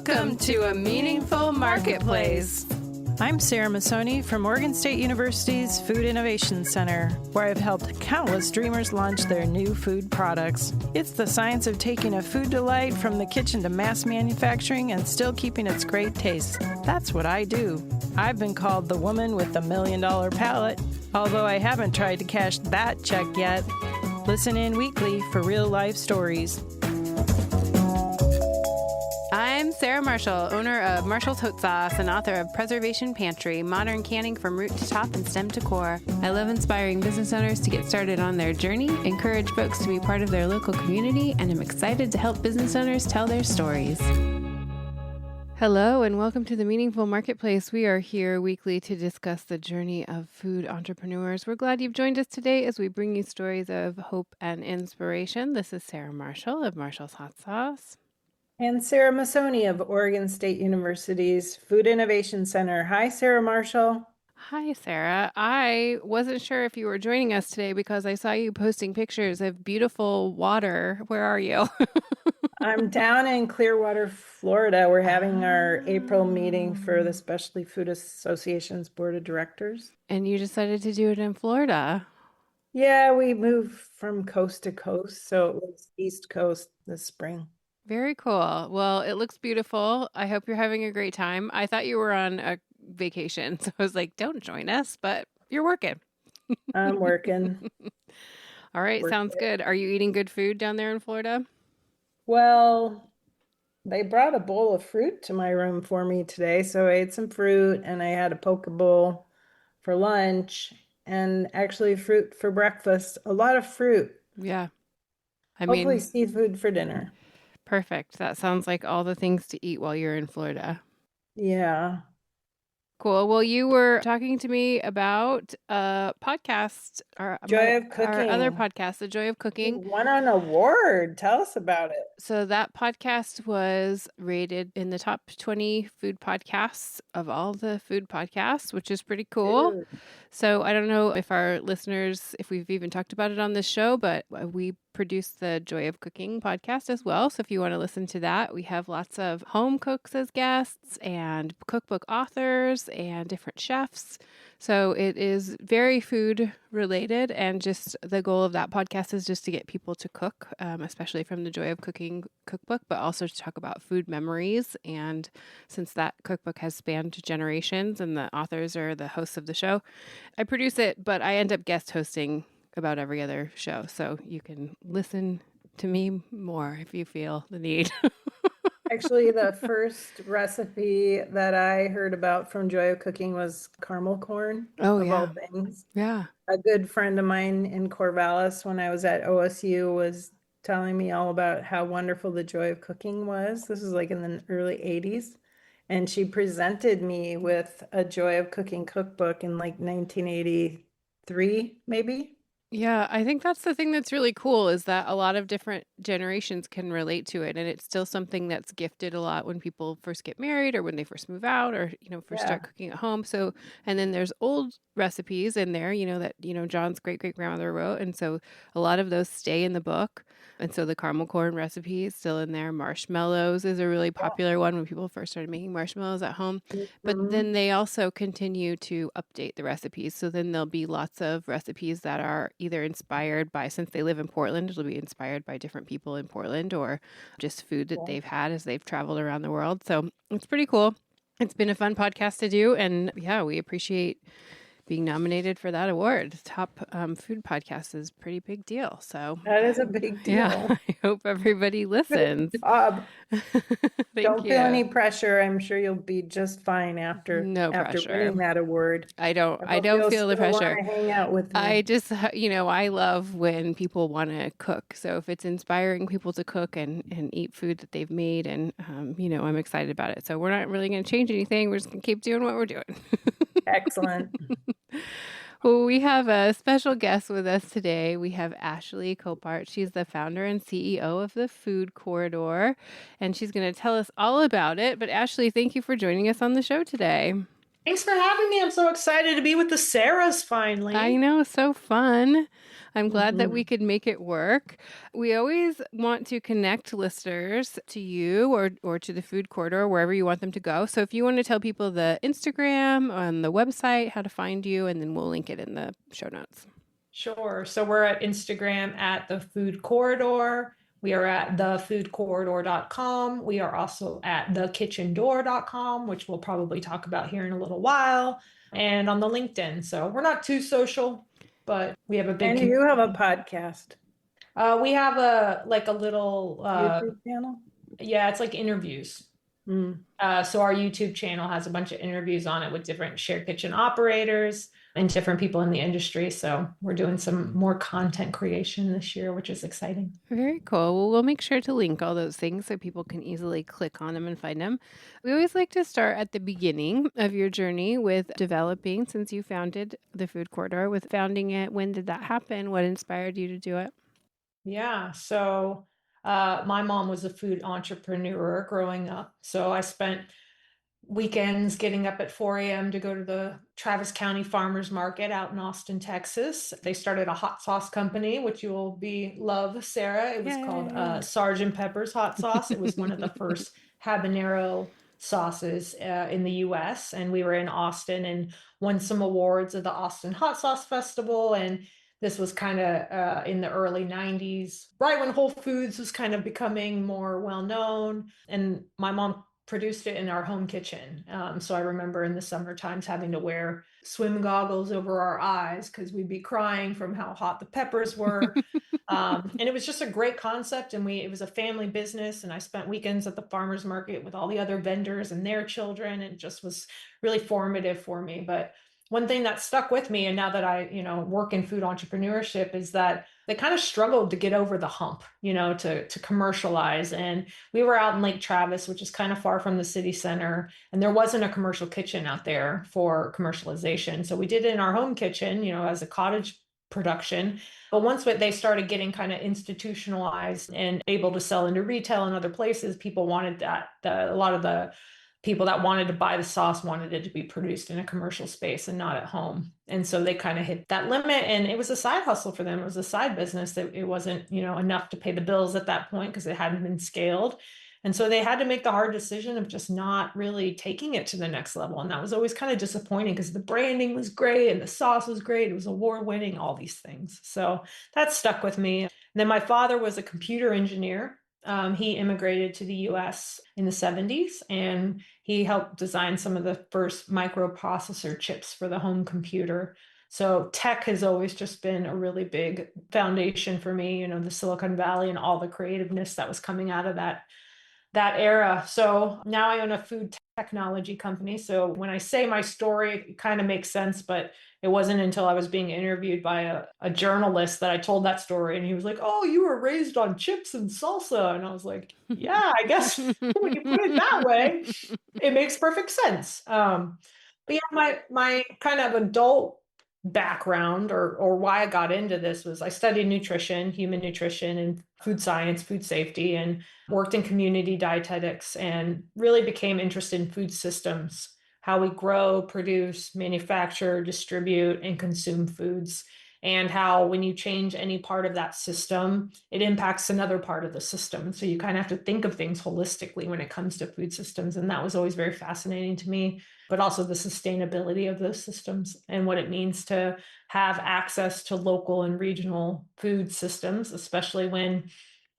Welcome to A Meaningful Marketplace. I'm Sarah Masoni from Oregon State University's Food Innovation Center, where I've helped countless dreamers launch their new food products. It's the science of taking a food delight from the kitchen to mass manufacturing and still keeping its great taste. That's what I do. I've been called the woman with the $1 million palate, although I haven't tried to cash that check yet. Listen in weekly for real-life stories. I'm Sarah Marshall, owner of Marshall's Haute Sauce and author of Preservation Pantry, modern canning from root to top and stem to core. I love inspiring business owners to get started on their journey, encourage folks to be part of their local community, and I'm excited to help business owners tell their stories. Hello, and welcome to the Meaningful Marketplace. We are here weekly to discuss the journey of food entrepreneurs. We're glad you've joined us today as we bring you stories of hope and inspiration. This is Sarah Marshall of Marshall's Haute Sauce. And Sarah Masoni of Oregon State University's Food Innovation Center. Hi, Sarah Marshall. Hi, Sarah. I wasn't sure if you were joining us today because I saw you posting pictures of beautiful water. Where are you? I'm down in Clearwater, Florida. We're having our April meeting for the Specialty Food Association's Board of Directors. And you decided to do it in Florida. Yeah, we moved from coast to coast, so it was East Coast this spring. Very cool. Well, it looks beautiful. I hope you're having a great time. I thought you were on a vacation, so I was like, don't join us, but you're working. I'm working. All right, sounds good. Are you eating good food down there in Florida? Well, they brought a bowl of fruit to my room for me today, so I ate some fruit and I had a poke bowl for lunch and actually fruit for breakfast. A lot of fruit. Yeah. Hopefully seafood for dinner. Perfect. That sounds like all the things to eat while you're in Florida. Yeah. Cool. Well, you were talking to me about a podcast, Joy of Cooking. Our other podcast, The Joy of Cooking. You won an award. Tell us about it. So that podcast was rated in the top 20 food podcasts of all the food podcasts, which is pretty cool. Ooh. So I don't know if our listeners, if we've even talked about it on this show, but we produce the Joy of Cooking podcast as well. So if you want to listen to that, we have lots of home cooks as guests and cookbook authors and different chefs. So it is very food related, and just the goal of that podcast is just to get people to cook, especially from the Joy of Cooking cookbook, but also to talk about food memories. And since that cookbook has spanned generations and the authors are the hosts of the show, I produce it, but I end up guest hosting about every other show. So you can listen to me more if you feel the need. Actually, the first recipe that I heard about from Joy of Cooking was caramel corn, of all things. Yeah. A good friend of mine in Corvallis when I was at OSU was telling me all about how wonderful the Joy of Cooking was. This was like in the early 80s. And she presented me with a Joy of Cooking cookbook in like 1983, maybe. Yeah, I think that's the thing that's really cool is that a lot of different generations can relate to it. And it's still something that's gifted a lot when people first get married or when they first move out or, first start cooking at home. So, and then there's old recipes in there, that, John's great-great-grandmother wrote. And so a lot of those stay in the book. And so the caramel corn recipe is still in there. Marshmallows is a really popular one when people first started making marshmallows at home. Mm-hmm. But then they also continue to update the recipes. So then there'll be lots of recipes that are either inspired by, since they live in Portland, it'll be inspired by different people in Portland or just food that they've had as they've traveled around the world. So it's pretty cool. It's been a fun podcast to do. And yeah, we appreciate being nominated for that award. Top food podcast is a pretty big deal. So that is a big deal. Yeah, I hope everybody listens. Good job. Don't feel any pressure. I'm sure you'll be just fine after winning that award. I don't feel the pressure. Hang out with me. I just, I love when people want to cook. So if it's inspiring people to cook and eat food that they've made, and I'm excited about it. So we're not really going to change anything. We're just going to keep doing what we're doing. Excellent. Well, we have a special guest with us today. We have Ashley Colpaart. She's the founder and CEO of the Food Corridor, and she's going to tell us all about it. But Ashley, thank you for joining us on the show today. Thanks for having me. I'm so excited to be with the Sarahs I finally. know, so fun. I'm glad that we Hmm. could make it work. We always want to connect listeners to you or to the food corridor, wherever you want them to go. So if you want to tell people the Instagram on the website, how to find you, and then we'll link it in the show notes. Sure. So we're at Instagram at the Food Corridor. We are at thefoodcorridor.com. We are also at thekitchendoor.com, which we'll probably talk about here in a little while, and on the LinkedIn. So we're not too social, but we have a big And you have a community. podcast, We have a little YouTube channel? yeah, it's like interviews. Mm. So our YouTube channel has a bunch of interviews on it with different shared kitchen operators and different people in the industry. So we're doing some more content creation this year, which is exciting. Very cool. Well, we'll make sure to link all those things so people can easily click on them and find them. We always like to start at the beginning of your journey with developing, since you founded the Food Corridor, with founding it. When did that happen? What inspired you to do it? Yeah. So my mom was a food entrepreneur growing up. So I spent weekends getting up at 4 a.m. to go to the Travis County Farmers Market out in Austin, Texas. They started a hot sauce company, which you will be love, Sarah. It was called Yay. Sergeant Pepper's Hot Sauce. It was one of the first habanero sauces in the US. And we were in Austin and won some awards at the Austin Hot Sauce Festival. And this was kind of in the early 90s, right when Whole Foods was kind of becoming more well known. And my mom produced it in our home kitchen. So I remember in the summer times having to wear swim goggles over our eyes because we'd be crying from how hot the peppers were. And it was just a great concept. And it was a family business. And I spent weekends at the farmers market with all the other vendors and their children. And it just was really formative for me. But one thing that stuck with me, and now that I, work in food entrepreneurship, is that they kind of struggled to get over the hump, to commercialize. And we were out in Lake Travis, which is kind of far from the city center, and there wasn't a commercial kitchen out there for commercialization. So we did it in our home kitchen, as a cottage production. But once they started getting kind of institutionalized and able to sell into retail and other places, people wanted that. A lot of the people that wanted to buy the sauce wanted it to be produced in a commercial space and not at home. And so they kind of hit that limit, and it was a side hustle for them. It was a side business that it wasn't, enough to pay the bills at that point because it hadn't been scaled. And so they had to make the hard decision of just not really taking it to the next level. And that was always kind of disappointing because the branding was great and the sauce was great. It was award winning, all these things. So that stuck with me. And then my father was a computer engineer. He immigrated to the US in the 70s, and he helped design some of the first microprocessor chips for the home computer. So tech has always just been a really big foundation for me, the Silicon Valley and all the creativeness that was coming out of that era. So now I own a food technology company. So when I say my story, it kind of makes sense, but it wasn't until I was being interviewed by a journalist that I told that story. And he was like, "Oh, you were raised on chips and salsa." And I was like, "Yeah, I guess when you put it that way, it makes perfect sense." But yeah, my kind of adult background or why I got into this was I studied nutrition, human nutrition, and food science, food safety, and worked in community dietetics, and really became interested in food systems, how we grow, produce, manufacture, distribute, and consume foods, and how when you change any part of that system, it impacts another part of the system. So you kind of have to think of things holistically when it comes to food systems. And that was always very fascinating to me, but also the sustainability of those systems and what it means to have access to local and regional food systems, especially when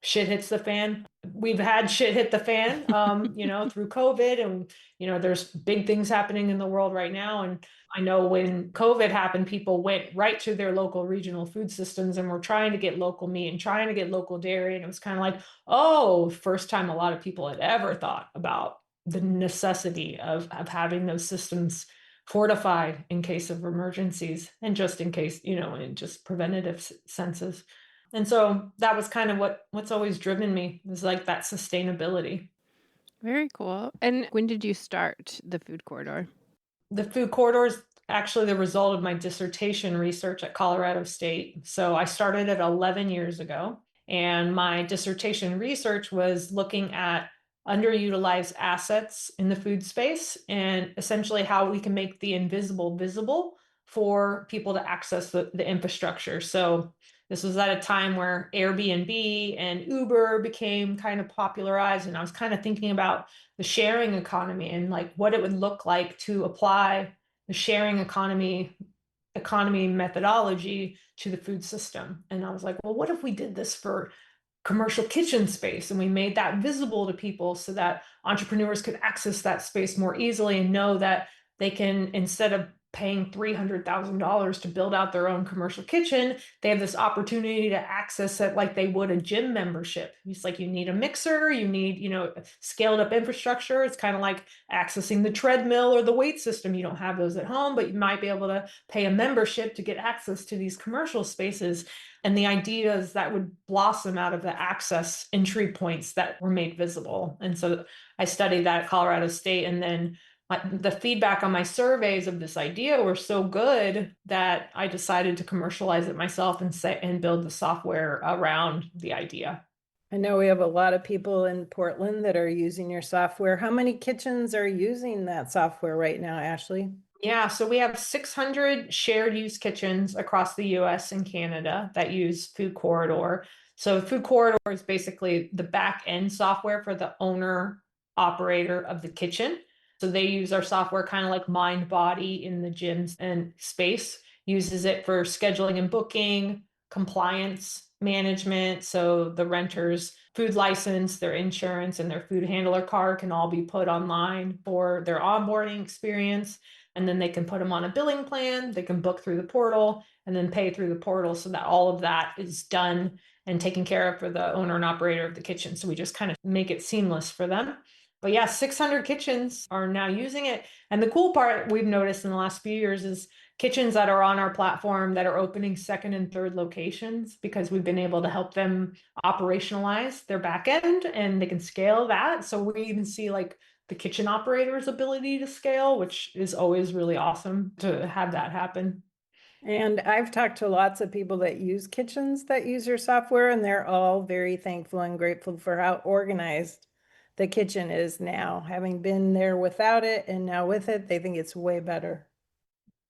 shit hits the fan. We've had shit hit the fan, through COVID, and, there's big things happening in the world right now. And I know when COVID happened, people went right to their local regional food systems and were trying to get local meat and trying to get local dairy. And it was kind of like, oh, first time a lot of people had ever thought about the necessity of having those systems fortified in case of emergencies and just in case, in just preventative senses. And so that was kind of what's always driven me, is like that sustainability. Very cool. And when did you start the food corridor? The food corridor is actually the result of my dissertation research at Colorado State. So I started it 11 years ago, and my dissertation research was looking at underutilized assets in the food space and essentially how we can make the invisible visible for people to access the infrastructure. So this was at a time where Airbnb and Uber became kind of popularized, and I was kind of thinking about the sharing economy and like what it would look like to apply the sharing economy methodology to the food system. And I was like, well, what if we did this for commercial kitchen space and we made that visible to people so that entrepreneurs could access that space more easily and know that they can, instead of paying $300,000 to build out their own commercial kitchen, they have this opportunity to access it like they would a gym membership. It's like you need a mixer, you need, scaled up infrastructure. It's kind of like accessing the treadmill or the weight system. You don't have those at home, but you might be able to pay a membership to get access to these commercial spaces. And the ideas that would blossom out of the access entry points that were made visible. And so I studied that at Colorado State, and then the feedback on my surveys of this idea were so good that I decided to commercialize it myself and build the software around the idea. I know we have a lot of people in Portland that are using your software. How many kitchens are using that software right now, Ashley? Yeah, so we have 600 shared use kitchens across the US and Canada that use Food Corridor. So Food Corridor is basically the back end software for the owner operator of the kitchen. So they use our software kind of like MindBody in the gyms and space, uses it for scheduling and booking, compliance management. So the renter's food license, their insurance, and their food handler card can all be put online for their onboarding experience. And then they can put them on a billing plan, they can book through the portal and then pay through the portal, so that all of that is done and taken care of for the owner and operator of the kitchen. So we just kind of make it seamless for them. But yeah, 600 kitchens are now using it. And the cool part we've noticed in the last few years is kitchens that are on our platform that are opening second and third locations, because we've been able to help them operationalize their back end and they can scale that. So we even see like the kitchen operator's ability to scale, which is always really awesome to have that happen. And I've talked to lots of people that use kitchens that use your software, and they're all very thankful and grateful for how organized the kitchen is now. Having been there without it and now with it, they think it's way better.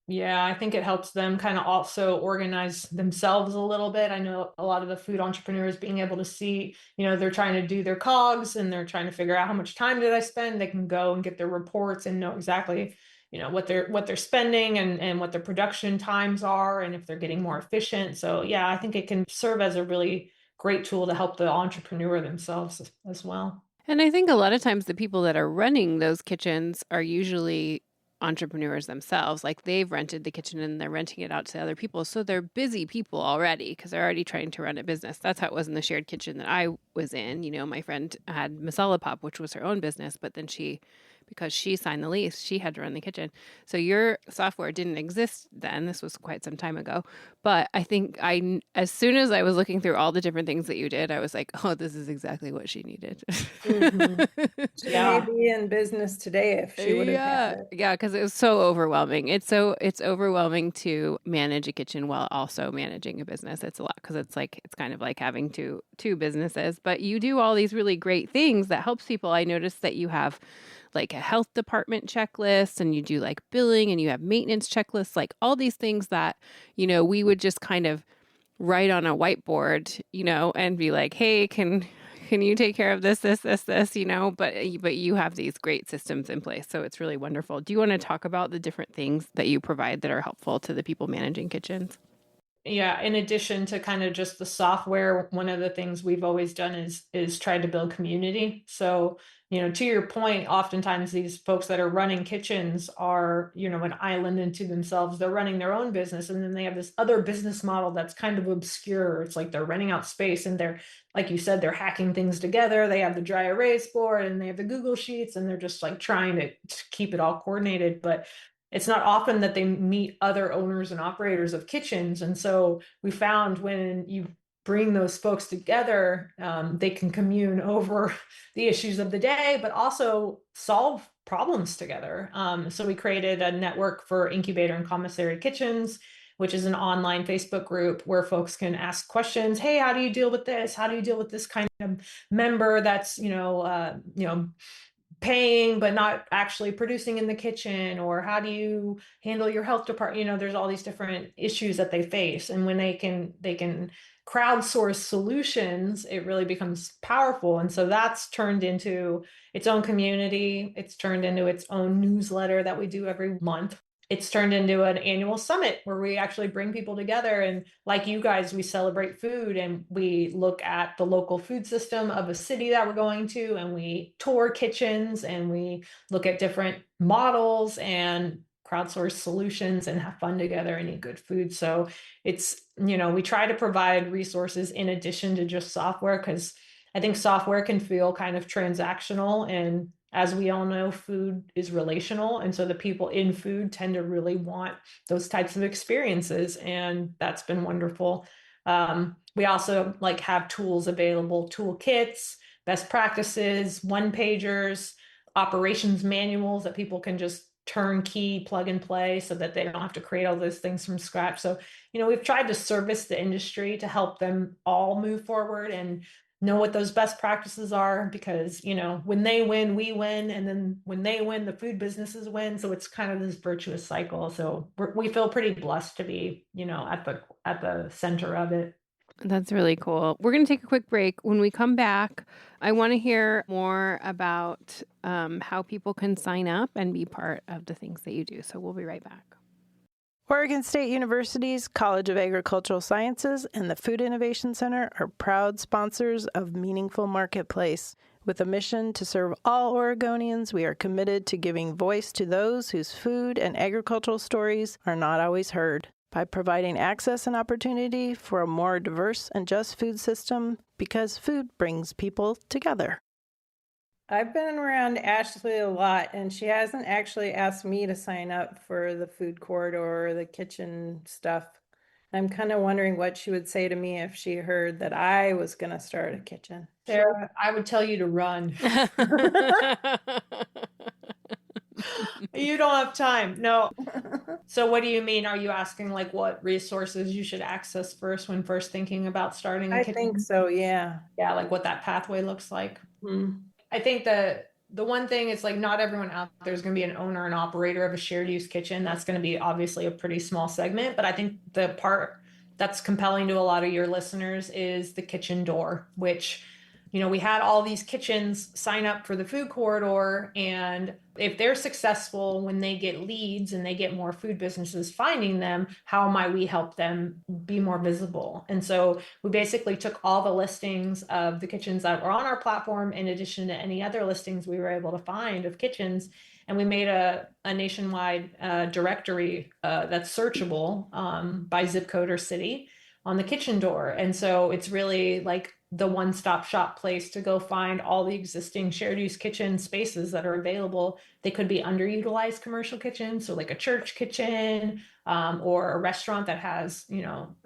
Yeah, I think it helps them kind of also organize themselves a little bit. I know a lot of the food entrepreneurs being able to see, they're trying to do their COGS and they're trying to figure out how much time did I spend. They can go and get their reports and know exactly, what they're spending and what their production times are and if they're getting more efficient. So yeah, I think it can serve as a really great tool to help the entrepreneur themselves as well. And I think a lot of times the people that are running those kitchens are usually entrepreneurs themselves. Like they've rented the kitchen and they're renting it out to other people. So they're busy people already because they're already trying to run a business. That's how it was in the shared kitchen that I was in. My friend had Masala Pop, which was her own business, but then because she signed the lease, she had to run the kitchen. So your software didn't exist then. This was quite some time ago. But I think as soon as I was looking through all the different things that you did, I was like, oh, this is exactly what she needed. Mm-hmm. She may be in business today if she would have had it. Yeah, because it was so overwhelming. It's overwhelming to manage a kitchen while also managing a business. It's a lot because it's kind of like having two businesses. But you do all these really great things that helps people. I noticed that you have like a health department checklist and you do like billing and you have maintenance checklists, like all these things that, we would just kind of write on a whiteboard, and be like, hey, can you take care of this, but you have these great systems in place. So it's really wonderful. Do you want to talk about the different things that you provide that are helpful to the people managing kitchens? Yeah, in addition to kind of just the software, one of the things we've always done is try to build community. So, to your point, oftentimes these folks that are running kitchens are, an island into themselves. They're running their own business, and then they have this other business model that's kind of obscure. It's like they're renting out space and they're, like you said, they're hacking things together. They have the dry erase board and they have the Google Sheets, and they're just like trying to keep it all coordinated. But it's not often that they meet other owners and operators of kitchens. And so we found when you bring those folks together, they can commune over the issues of the day, but also solve problems together. So we created a network for incubator and commissary kitchens. which is an online Facebook group where folks can ask questions. Hey, how do you deal with this? How do you deal with this kind of member that's, paying but not actually producing in the kitchen? Or how do you handle your health department? There's all these different issues that they face. And when they can crowdsource solutions, it really becomes powerful. And so that's turned into its own community. It's turned into its own newsletter that we do every month. It's turned into an annual summit where we actually bring people together. And like you guys, we celebrate food and we look at the local food system of a city that we're going to, and we tour kitchens and we look at different models and crowdsource solutions and have fun together and eat good food. So it's, we try to provide resources in addition to just software, because I think software can feel kind of transactional, and as we all know, food is relational. And so the people in food tend to really want those types of experiences. And that's been wonderful. We also have tools available, toolkits, best practices, one-pagers, operations manuals that people can just turnkey plug and play so that they don't have to create all those things from scratch. So, we've tried to service the industry to help them all move forward and know what those best practices are, because when they win, we win, and then when they win, the food businesses win. So it's kind of this virtuous cycle. So we feel pretty blessed to be at the center of it. That's really cool. We're going to take a quick break. When we come back, I want to hear more about how people can sign up and be part of the things that you do. So we'll be right back. Oregon State University's College of Agricultural Sciences and the Food Innovation Center are proud sponsors of Meaningful Marketplace. With a mission to serve all Oregonians, we are committed to giving voice to those whose food and agricultural stories are not always heard. By providing access and opportunity for a more diverse and just food system, because food brings people together. I've been around Ashley a lot, and she hasn't actually asked me to sign up for the food corridor or the kitchen stuff. I'm kind of wondering what she would say to me if she heard that I was going to start a kitchen. Sarah, I would tell you to run. You don't have time. No. So what do you mean? Are you asking what resources you should access first when first thinking about starting a kitchen? I think so, yeah. Yeah, what that pathway looks like. Mm. I think the one thing is not everyone out there is going to be an owner and operator of a shared use kitchen. That's going to be obviously a pretty small segment. But I think the part that's compelling to a lot of your listeners is the kitchen door, which, we had all these kitchens sign up for the food corridor. And if they're successful, when they get leads and they get more food businesses finding them, how might we help them be more visible? And so we basically took all the listings of the kitchens that were on our platform, in addition to any other listings we were able to find of kitchens, and we made a nationwide directory that's searchable by zip code or city on the kitchen door. And so it's really the one-stop shop place to go find all the existing shared use kitchen spaces that are available. They could be underutilized commercial kitchens, so a church kitchen, or a restaurant that has,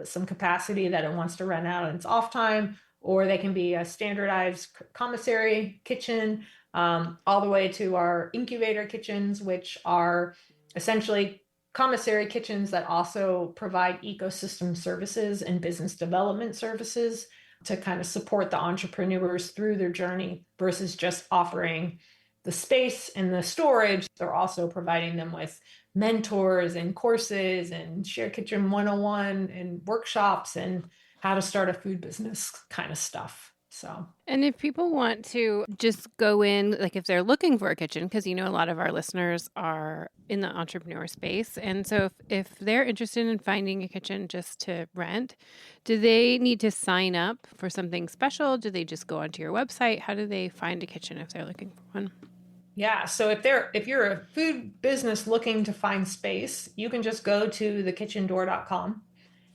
some capacity that it wants to rent out in its off time, or they can be a standardized commissary kitchen, all the way to our incubator kitchens, which are essentially commissary kitchens that also provide ecosystem services and business development services to kind of support the entrepreneurs through their journey, versus just offering the space and the storage. They're also providing them with mentors and courses and shared kitchen 101 and workshops and how to start a food business kind of stuff. So, and if people want to just go in, if they're looking for a kitchen, because a lot of our listeners are in the entrepreneur space, and so if they're interested in finding a kitchen just to rent, do they need to sign up for something special? Do they just go onto your website? How do they find a kitchen if they're looking for one? Yeah, so if you're a food business looking to find space, you can just go to thekitchendoor.com.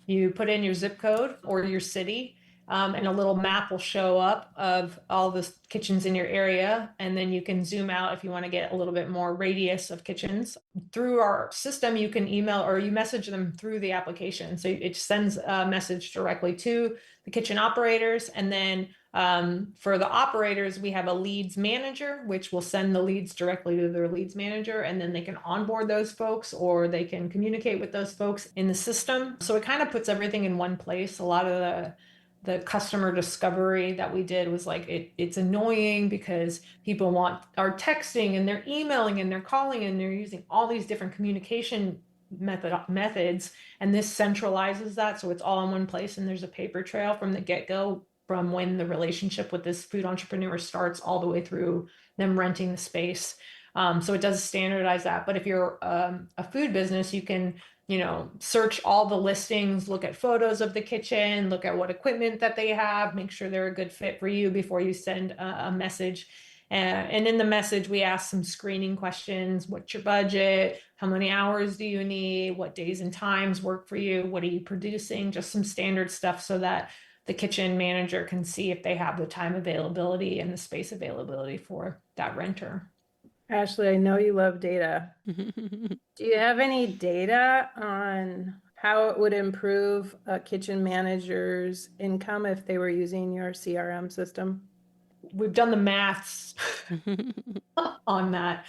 You put in your zip code or your city. And a little map will show up of all the kitchens in your area. And then you can zoom out if you want to get a little bit more radius of kitchens. Through our system, you can email or you message them through the application. So it sends a message directly to the kitchen operators. And then For the operators, we have a leads manager, which will send the leads directly to their leads manager, and then they can onboard those folks or they can communicate with those folks in the system. So it kind of puts everything in one place. A lot of the customer discovery that we did was like it's annoying because people are texting and they're emailing and they're calling and they're using all these different communication methods, and this centralizes that, so it's all in one place and there's a paper trail from the get-go, from when the relationship with this food entrepreneur starts all the way through them renting the space. So it does standardize that. But if you're a food business, you can, search all the listings, look at photos of the kitchen, look at what equipment that they have, make sure they're a good fit for you before you send a message. And in the message, we ask some screening questions. What's your budget? How many hours do you need? What days and times work for you? What are you producing? Just some standard stuff so that the kitchen manager can see if they have the time availability and the space availability for that renter. Ashley, I know you love data. Do you have any data on how it would improve a kitchen manager's income if they were using your CRM system? We've done the maths on that.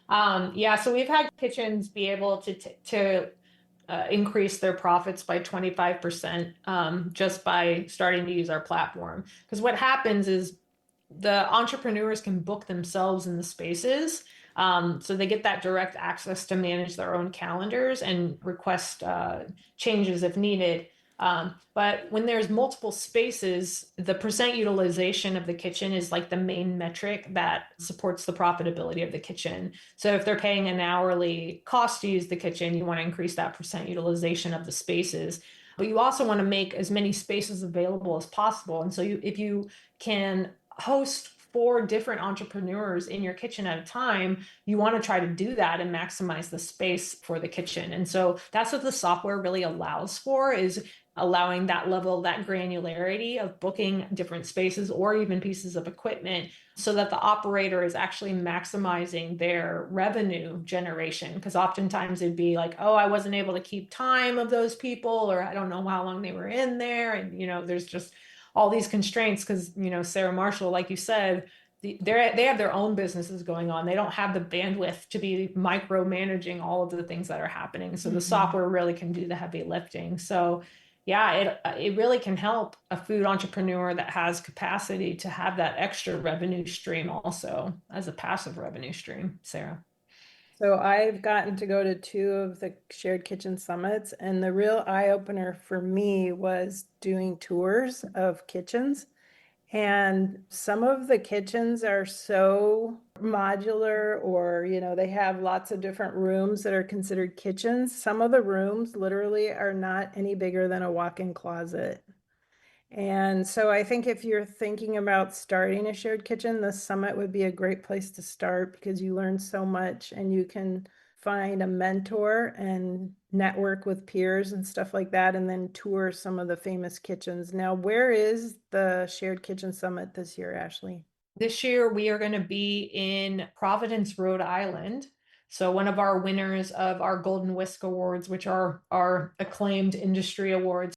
So we've had kitchens be able to increase their profits by 25% just by starting to use our platform. Because what happens is the entrepreneurs can book themselves in the spaces. So they get that direct access to manage their own calendars and request changes if needed. But when there's multiple spaces, the percent utilization of the kitchen is like the main metric that supports the profitability of the kitchen. So if they're paying an hourly cost to use the kitchen, you want to increase that percent utilization of the spaces. But you also want to make as many spaces available as possible. And so if you can host 4 different entrepreneurs in your kitchen at a time, you want to try to do that and maximize the space for the kitchen. And so that's what the software really allows for, is allowing that level, that granularity of booking different spaces or even pieces of equipment so that the operator is actually maximizing their revenue generation. Because oftentimes it'd be like, oh, I wasn't able to keep time of those people, or I don't know how long they were in there. And, there's just all these constraints because, Sarah Marshall, like you said, they have their own businesses going on. They don't have the bandwidth to be micromanaging all of the things that are happening. So the software really can do the heavy lifting. So yeah, it really can help a food entrepreneur that has capacity to have that extra revenue stream also as a passive revenue stream, Sarah. So I've gotten to go to 2 of the shared kitchen summits, and the real eye-opener for me was doing tours of kitchens. And some of the kitchens are so modular, or, they have lots of different rooms that are considered kitchens. Some of the rooms literally are not any bigger than a walk-in closet. And so I think if you're thinking about starting a shared kitchen, the summit would be a great place to start because you learn so much and you can find a mentor and network with peers and stuff like that, and then tour some of the famous kitchens. Now, where is the Shared Kitchen Summit this year, Ashley? This year, we are going to be in Providence, Rhode Island. So one of our winners of our Golden Whisk Awards, which are our acclaimed industry awards,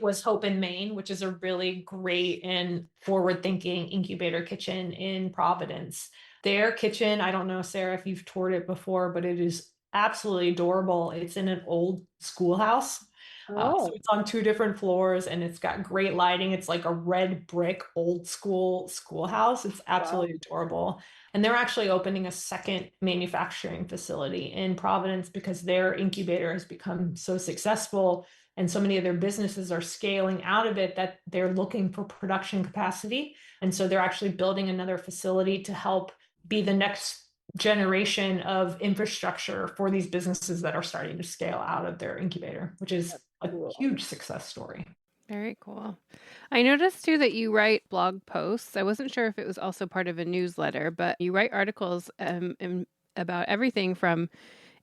was Hope in Maine, which is a really great and forward-thinking incubator kitchen in Providence. Their kitchen, I don't know, Sarah, if you've toured it before, but it is absolutely adorable. It's in an old schoolhouse. So it's on 2 different floors and it's got great lighting. It's like a red brick old school schoolhouse. It's absolutely adorable. And they're actually opening a second manufacturing facility in Providence because their incubator has become so successful and so many of their businesses are scaling out of it that they're looking for production capacity. And so they're actually building another facility to help be the next generation of infrastructure for these businesses that are starting to scale out of their incubator, which is a huge success story. Very cool. I noticed too that you write blog posts. I wasn't sure if it was also part of a newsletter, but you write articles about everything from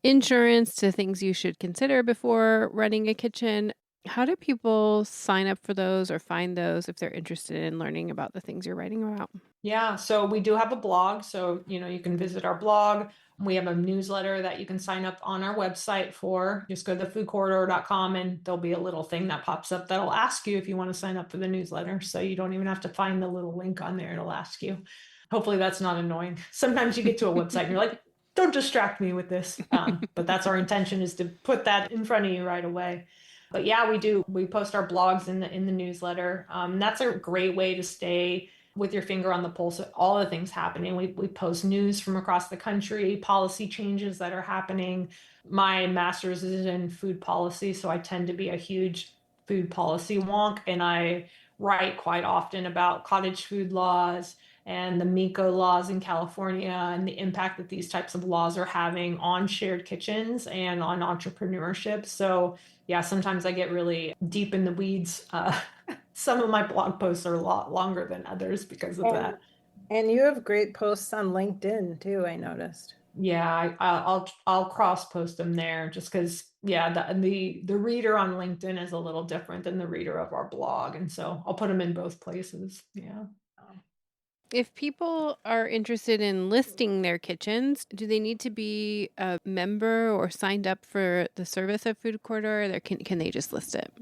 insurance to things you should consider before running a kitchen. How do people sign up for those or find those if they're interested in learning about the things you're writing about? Yeah, so we do have a blog. So, you can visit our blog. We have a newsletter that you can sign up on our website for. Just go to thefoodcorridor.com and there'll be a little thing that pops up that'll ask you if you want to sign up for the newsletter. So you don't even have to find the little link on there. It'll ask you. Hopefully that's not annoying. Sometimes you get to a website and you're like, don't distract me with this. But that's our intention, is to put that in front of you right away. But yeah, we do. We post our blogs in the newsletter. That's a great way to stay with your finger on the pulse of all the things happening. We post news from across the country, policy changes that are happening. My master's is in food policy, so I tend to be a huge food policy wonk, and I write quite often about cottage food laws and the MICO laws in California and the impact that these types of laws are having on shared kitchens and on entrepreneurship. So yeah, sometimes I get really deep in the weeds. Some of my blog posts are a lot longer than others because of And that. and you have great posts on LinkedIn too, I noticed. Yeah, I'll cross post them there, just because yeah, the reader on LinkedIn is a little different than the reader of our blog, and so I'll put them in both places. Yeah. If people are interested in listing their kitchens, do they need to be a member or signed up for the service of Food Corridor? Or can they just list it?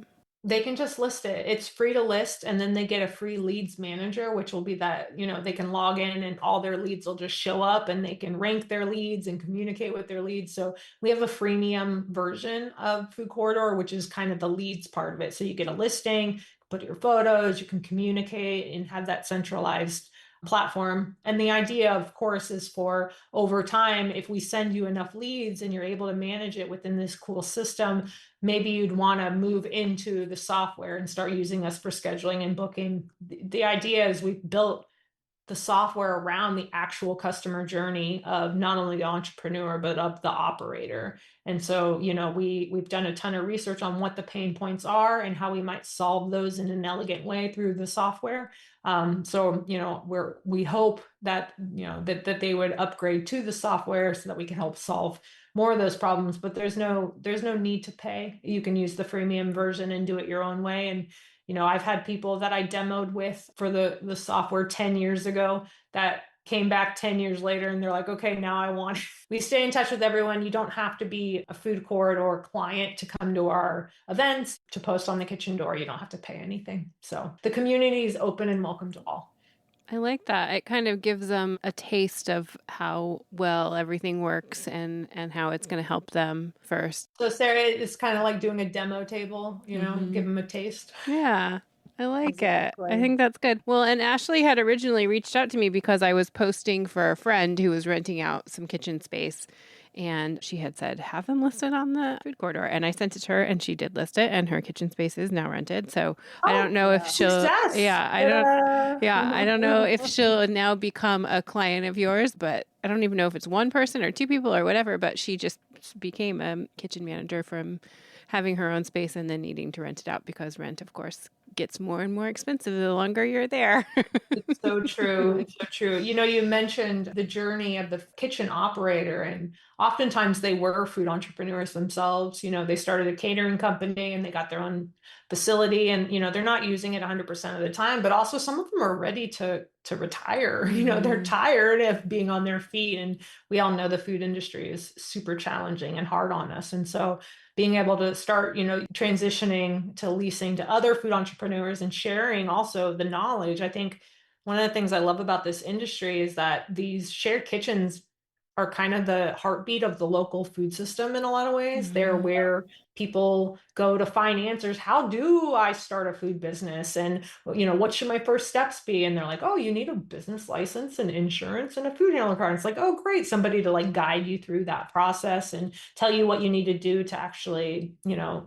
They can just list it. It's free to list, and then they get a free leads manager, which will be that, they can log in and all their leads will just show up, and they can rank their leads and communicate with their leads. So we have a freemium version of Food Corridor, which is kind of the leads part of it. So you get a listing, put your photos, you can communicate and have that centralized platform. And the idea, of course, is for over time, if we send you enough leads and you're able to manage it within this cool system, maybe you'd want to move into the software and start using us for scheduling and booking. The idea is we've built the software around the actual customer journey of not only the entrepreneur but of the operator. And so, we've done a ton of research on what the pain points are and how we might solve those in an elegant way through the software. So, we hope that that they would upgrade to the software so that we can help solve more of those problems. But there's no need to pay. You can use the freemium version and do it your own way. And I've had people that I demoed with for the software 10 years ago that came back 10 years later and they're like, okay, now I want. We stay in touch with everyone. You don't have to be a Food Corridor client to come to our events, to post on the kitchen door. You don't have to pay anything. So the community is open and welcome to all. I like that. It kind of gives them a taste of how well everything works and how it's going to help them first. So Sarah, it's kind of like doing a demo table, give them a taste. Yeah. I like it. I Exactly. think that's good. Well, and Ashley had originally reached out to me because I was posting for a friend who was renting out some kitchen space. And she had said, have them listed on the Food Corridor. And I sent it to her and she did list it, and her kitchen space is now rented. So I don't know if she'll, Success. I don't know if she'll now become a client of yours, but I don't even know if it's one person or two people or whatever. But she just became a kitchen manager from having her own space and then needing to rent it out because rent, of course, gets more and more expensive the longer you're there. It's so true. It's so true. You mentioned the journey of the kitchen operator, and oftentimes they were food entrepreneurs themselves. They started a catering company and they got their own facility, and they're not using it 100% of the time, but also some of them are ready to retire. They're tired of being on their feet, and we all know the food industry is super challenging and hard on us. And so being able to start, transitioning to leasing to other food entrepreneurs and sharing also the knowledge. I think one of the things I love about this industry is that these shared kitchens are kind of the heartbeat of the local food system in a lot of ways. They're where people go to find answers. How do I start a food business? And, what should my first steps be? And they're like, oh, you need a business license and insurance and a food handler card. And it's like, oh, great. Somebody to guide you through that process and tell you what you need to do to actually,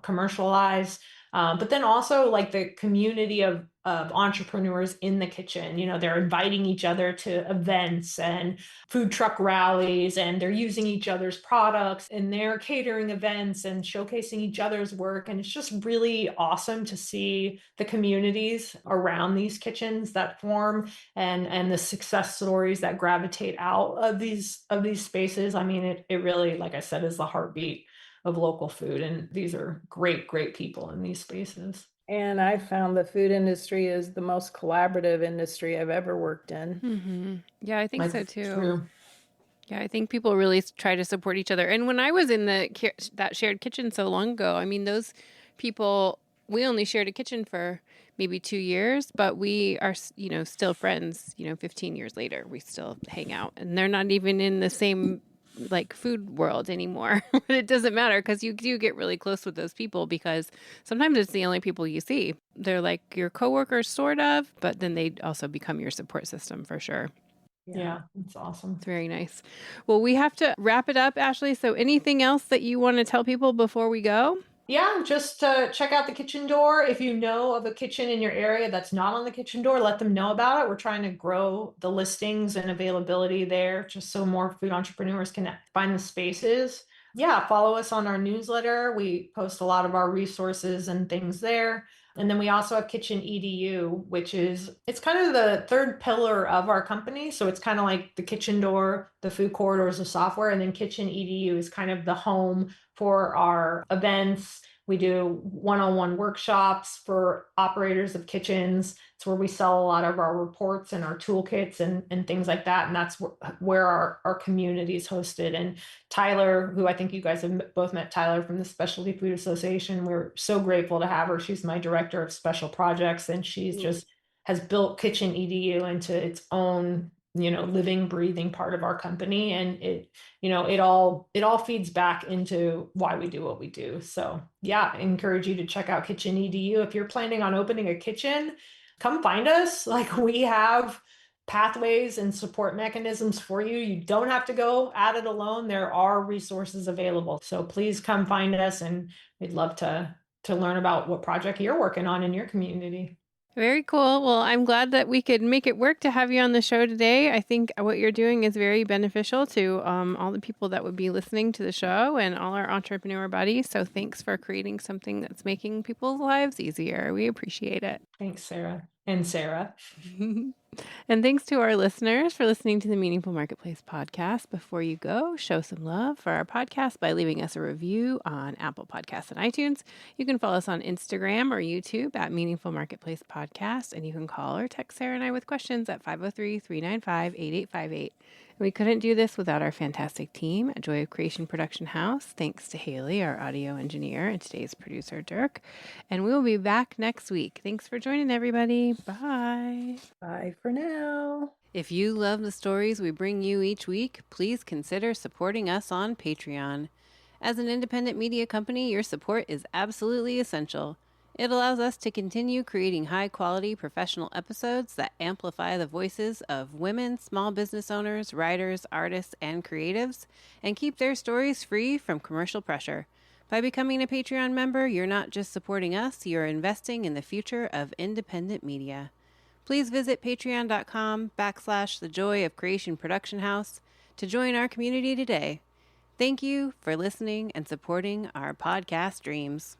commercialize. But then also the community of entrepreneurs in the kitchen, they're inviting each other to events and food truck rallies, and they're using each other's products in their catering events and showcasing each other's work. And it's just really awesome to see the communities around these kitchens that form, and the success stories that gravitate out of these spaces. I mean, it really, like I said, is the heartbeat of local food. And these are great, great people in these spaces. And I found the food industry is the most collaborative industry I've ever worked in. Mm-hmm. Yeah, I think so That's too. true. Yeah, I think people really try to support each other. And when I was in that shared kitchen so long ago, I mean, those people, we only shared a kitchen for maybe 2 years, but we are, still friends, 15 years later, we still hang out, and they're not even in the same like food world anymore. But it doesn't matter because you do get really close with those people because sometimes it's the only people you see. They're like your coworkers, sort of, but then they also become your support system for sure. Yeah, it's awesome. It's very nice. Well, we have to wrap it up, Ashley. So anything else that you want to tell people before we go? Yeah, just check out the kitchen door. If you know of a kitchen in your area that's not on the kitchen door, let them know about it. We're trying to grow the listings and availability there just so more food entrepreneurs can find the spaces. Yeah, follow us on our newsletter. We post a lot of our resources and things there. And then we also have Kitchen EDU, which is it's kind of the third pillar of our company. So it's kind of like the kitchen door, the food corridors of software, and then Kitchen EDU is kind of the home for our events. We do one-on-one workshops for operators of kitchens. It's where we sell a lot of our reports and our toolkits and things like that. And that's where our community is hosted. And Tyler, who I think you guys have both met Tyler from the Specialty Food Association, we're so grateful to have her. She's my director of special projects, and she's just has built Kitchen EDU into its own, living, breathing part of our company. And it all feeds back into why we do what we do. So yeah, I encourage you to check out Kitchen EDU. If you're planning on opening a kitchen, come find us. Like, we have pathways and support mechanisms for you. You don't have to go at it alone. There are resources available. So please come find us, and we'd love to learn about what project you're working on in your community. Very cool. Well, I'm glad that we could make it work to have you on the show today. I think what you're doing is very beneficial to all the people that would be listening to the show and all our entrepreneur buddies. So thanks for creating something that's making people's lives easier. We appreciate it. Thanks, Sarah. And Sarah. And thanks to our listeners for listening to the Meaningful Marketplace podcast. Before you go, show some love for our podcast by leaving us a review on Apple Podcasts and iTunes. You can follow us on Instagram or YouTube at Meaningful Marketplace Podcast, and you can call or text Sarah and I with questions at 503-395-8858. We couldn't do this without our fantastic team at Joy of Creation Production House. Thanks to Haley, our audio engineer, and today's producer, Dirk. And we will be back next week. Thanks for joining, everybody. Bye. Bye for now. If you love the stories we bring you each week, please consider supporting us on Patreon. As an independent media company, your support is absolutely essential. It allows us to continue creating high-quality professional episodes that amplify the voices of women, small business owners, writers, artists, and creatives, and keep their stories free from commercial pressure. By becoming a Patreon member, you're not just supporting us, you're investing in the future of independent media. Please visit patreon.com/The Joy of Creation Production House to join our community today. Thank you for listening and supporting our podcast dreams.